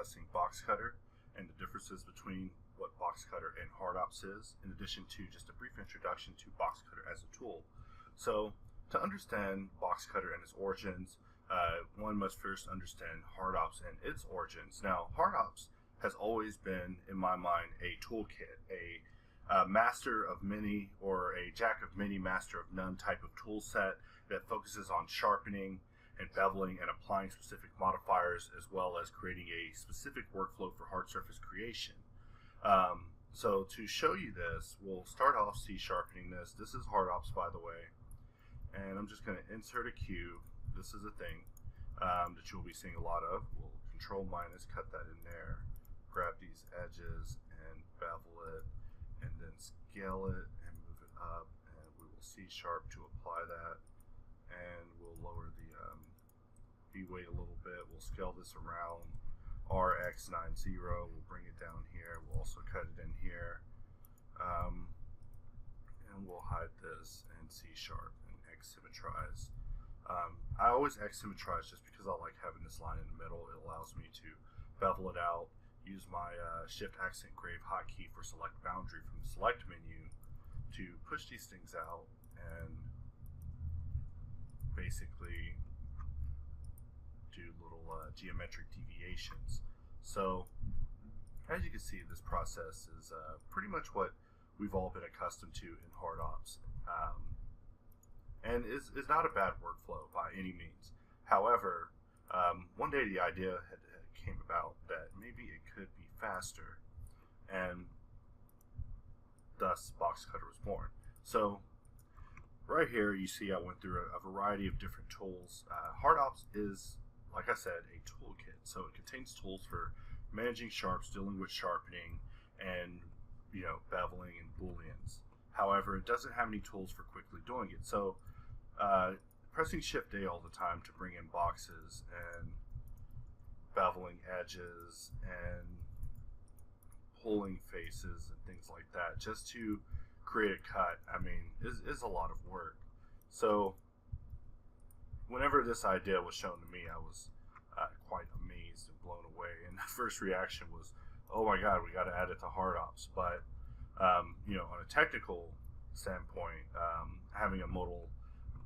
discussing Boxcutter and the differences between what Boxcutter and Hardops is, in addition to just a brief introduction to Boxcutter as a tool. So, to understand Boxcutter and its origins, one must first understand Hardops and its origins. Now, Hardops has always been, in my mind, a toolkit, a master of many, or a jack of many, master of none type of tool set that focuses on sharpening and beveling and applying specific modifiers, as well as creating a specific workflow for hard surface creation. So to show you this, we'll start off sharpening this. This is Hardops, by the way, and I'm just going to insert a cube. This is a thing that you'll be seeing a lot of. We'll Control minus, cut that in there, grab these edges and bevel it, and then scale it and move it up, and we will C# to apply that, and we'll lower the B weight a little bit. We'll scale this around RX90, we'll bring it down here, we'll also cut it in here, and we'll hide this and C# and X symmetrize. I always X symmetrize just because I like having this line in the middle. It allows me to bevel it out, use my Shift Accent Grave hotkey for select boundary from the select menu to push these things out and basically do little geometric deviations. So as you can see, this process is pretty much what we've all been accustomed to in Hardops, and is not a bad workflow by any means. However, one day the idea came about that maybe it could be faster, and thus Boxcutter was born. So right here you see I went through a variety of different tools. Hardops is, like I said, a toolkit, so it contains tools for managing sharps, dealing with sharpening, and beveling and booleans. However, it doesn't have any tools for quickly doing it. So pressing Shift A all the time to bring in boxes and beveling edges and pulling faces and things like that just to create a cut, I mean, is a lot of work. So whenever this idea was shown to me, I was quite amazed and blown away, and the first reaction was, oh my god, we got to add it to Hardops. But on a technical standpoint, having a modal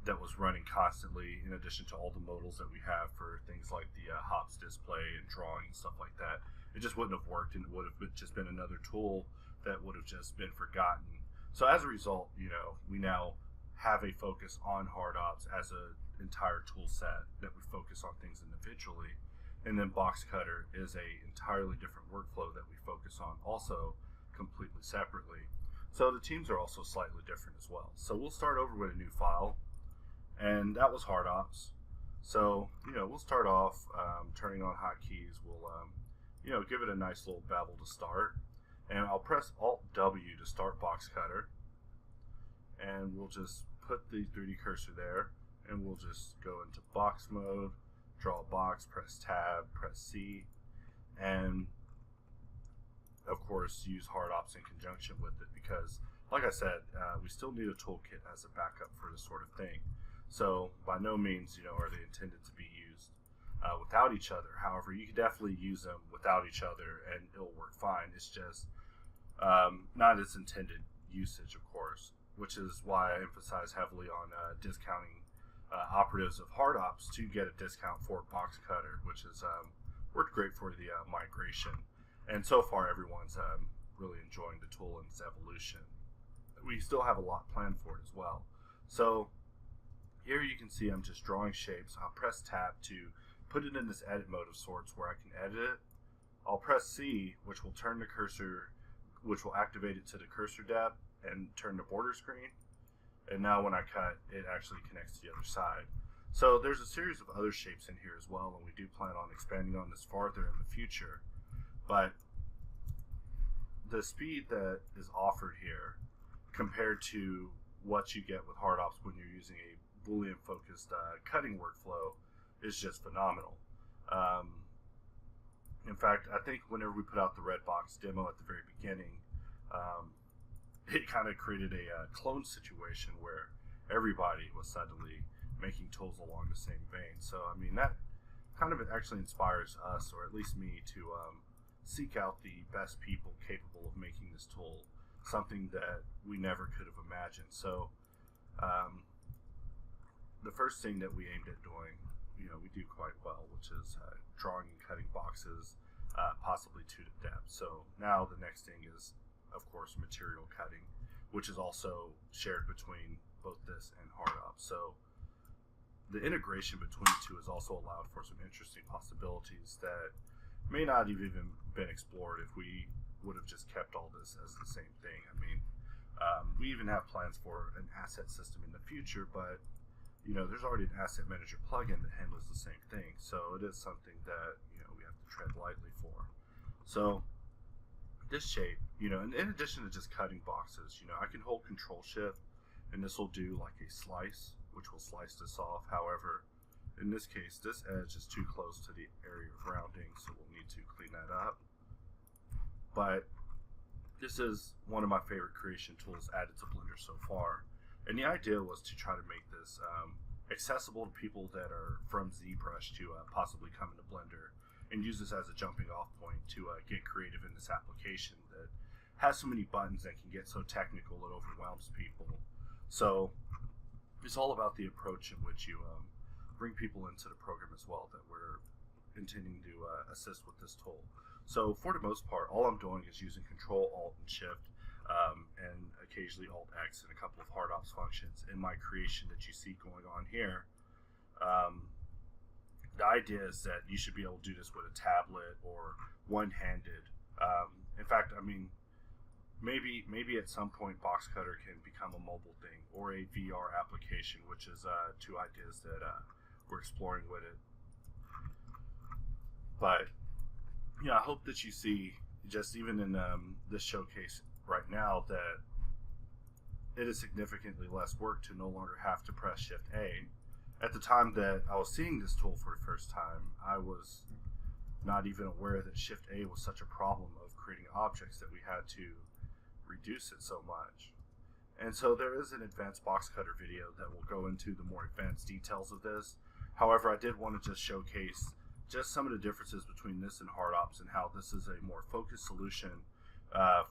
that was running constantly, in addition to all the modals that we have for things like the hops display and drawing and stuff like that, it just wouldn't have worked, and it would have just been another tool that would have just been forgotten. So as a result, we now have a focus on Hardops as an entire tool set that we focus on things individually, and then Boxcutter is a entirely different workflow that we focus on also completely separately. So the teams are also slightly different as well. So we'll start over with a new file, and that was Hardops. So we'll start off turning on hotkeys. We'll give it a nice little bevel to start, and I'll press Alt W to start Boxcutter, and we'll just put the 3D cursor there, and we'll just go into box mode, draw a box, press Tab, press C, and of course use Hardops in conjunction with it, because like I said, we still need a toolkit as a backup for this sort of thing. So by no means are they intended to be used without each other. However, you can definitely use them without each other and it'll work fine. It's just not its intended usage, of course, which is why I emphasize heavily on discounting operatives of Hardops to get a discount for Boxcutter, which has worked great for the migration. And so far, everyone's really enjoying the tool and its evolution. We still have a lot planned for it as well. So here you can see I'm just drawing shapes. I'll press Tab to put it in this edit mode of sorts where I can edit it. I'll press C, which will turn the cursor, which will activate it to the cursor depth and turn the border screen. And now when I cut, it actually connects to the other side. So there's a series of other shapes in here as well, and we do plan on expanding on this farther in the future. But the speed that is offered here compared to what you get with Hardops when you're using a Boolean focused cutting workflow is just phenomenal. In fact, I think whenever we put out the Redbox demo at the very beginning, it kind of created a clone situation where everybody was suddenly making tools along the same vein. So I mean, that kind of actually inspires us, or at least me, to seek out the best people capable of making this tool, something that we never could have imagined. So the first thing that we aimed at doing, we do quite well, which is drawing and cutting boxes, possibly to depth. So now the next thing is, of course, material cutting, which is also shared between both this and hard ops. So the integration between the two has also allowed for some interesting possibilities that may not have even been explored if we would have just kept all this as the same thing. I mean, we even have plans for an asset system in the future, but there's already an asset manager plugin that handles the same thing. So it is something that we have to tread lightly for. So this shape, in addition to just cutting boxes, I can hold Control Shift, and this will do like a slice, which will slice this off. However, in this case, this edge is too close to the area of rounding, so we'll need to clean that up. But this is one of my favorite creation tools added to Blender so far. And the idea was to try to make this accessible to people that are from ZBrush to possibly come into Blender and use this as a jumping off point to get creative in this application that has so many buttons and can get so technical it overwhelms people. So it's all about the approach in which you bring people into the program as well that we're intending to assist with this tool. So for the most part, all I'm doing is using Control, Alt, and Shift, and occasionally Alt X and a couple of hard ops functions in my creation that you see going on here. The idea is that you should be able to do this with a tablet or one-handed. In fact, I mean, maybe at some point Boxcutter can become a mobile thing or a VR application, which is two ideas that we're exploring with it. But I hope that you see, just even in this showcase right now, that it is significantly less work to no longer have to press Shift A. At the time that I was seeing this tool for the first time, I was not even aware that Shift A was such a problem of creating objects that we had to reduce it so much. And so there is an advanced Boxcutter video that will go into the more advanced details of this. However, I did want to just showcase just some of the differences between this and hard ops and how this is a more focused solution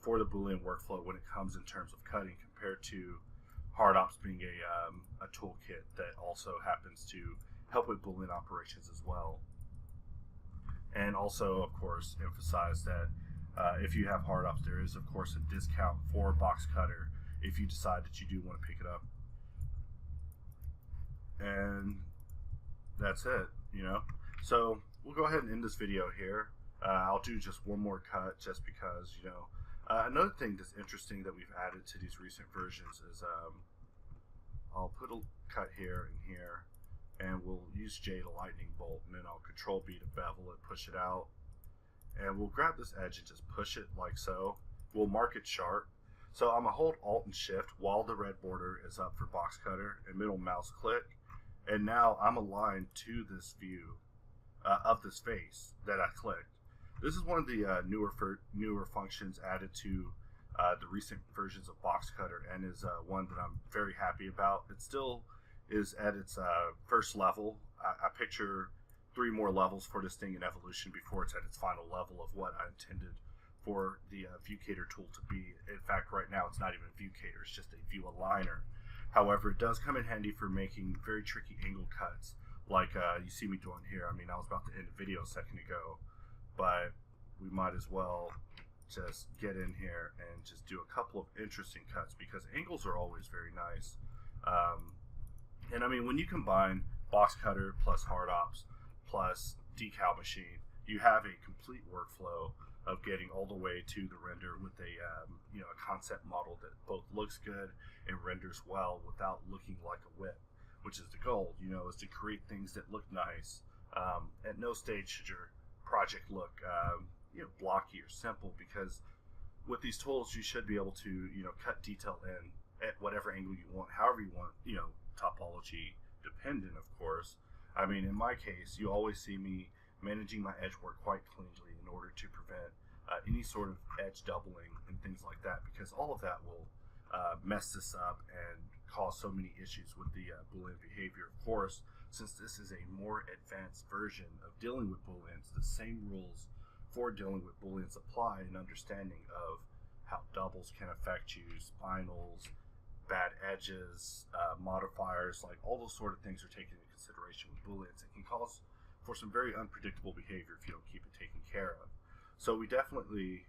for the Boolean workflow when it comes in terms of cutting, compared to hard ops being a toolkit that also happens to help with Boolean operations as well. And also, of course, emphasize that if you have hard ops, there is, of course, a discount for Boxcutter if you decide that you do want to pick it up. And that's it, So we'll go ahead and end this video here. I'll do just one more cut just because, another thing that's interesting that we've added to these recent versions is I'll put a cut here and here, and we'll use J to lightning bolt, and then I'll Control B to bevel it, push it out, and we'll grab this edge and just push it like so. We'll mark it sharp. So I'm going to hold Alt and Shift while the red border is up for Boxcutter, and middle mouse click, and now I'm aligned to this view of this face that I clicked. This is one of the newer functions added to the recent versions of Boxcutter, and is one that I'm very happy about. It still is at its first level. I picture 3 more levels for this thing in evolution before it's at its final level of what I intended for the ViewCater tool to be. In fact, right now it's not even a ViewCater, it's just a view aligner. However, it does come in handy for making very tricky angle cuts, like you see me doing here. I mean, I was about to end the video a second ago, but we might as well just get in here and just do a couple of interesting cuts, because angles are always very nice. And I mean, when you combine Boxcutter plus hard ops plus decal machine, you have a complete workflow of getting all the way to the render with a a concept model that both looks good and renders well without looking like a whip, which is the goal, is to create things that look nice. At no stage should your project look blocky or simple, because with these tools you should be able to cut detail in at whatever angle you want, however you want, topology dependent, of course. I mean, in my case, you always see me managing my edge work quite cleanly in order to prevent any sort of edge doubling and things like that, because all of that will mess this up and cause so many issues with the Boolean behavior. Of course, since this is a more advanced version of dealing with booleans, the same rules for dealing with booleans apply in understanding of how doubles can affect you, spinals, bad edges, modifiers, like all those sort of things are taken into consideration with booleans. It can cause for some very unpredictable behavior if you don't keep it taken care of. So we definitely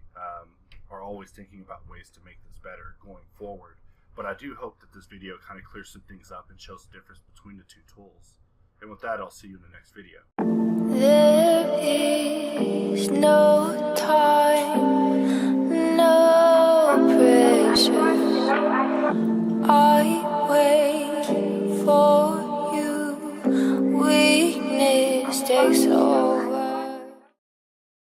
are always thinking about ways to make this better going forward. But I do hope that this video kind of clears some things up and shows the difference between the two tools. And with that, I'll see you in the next video. There is no time, no pressure.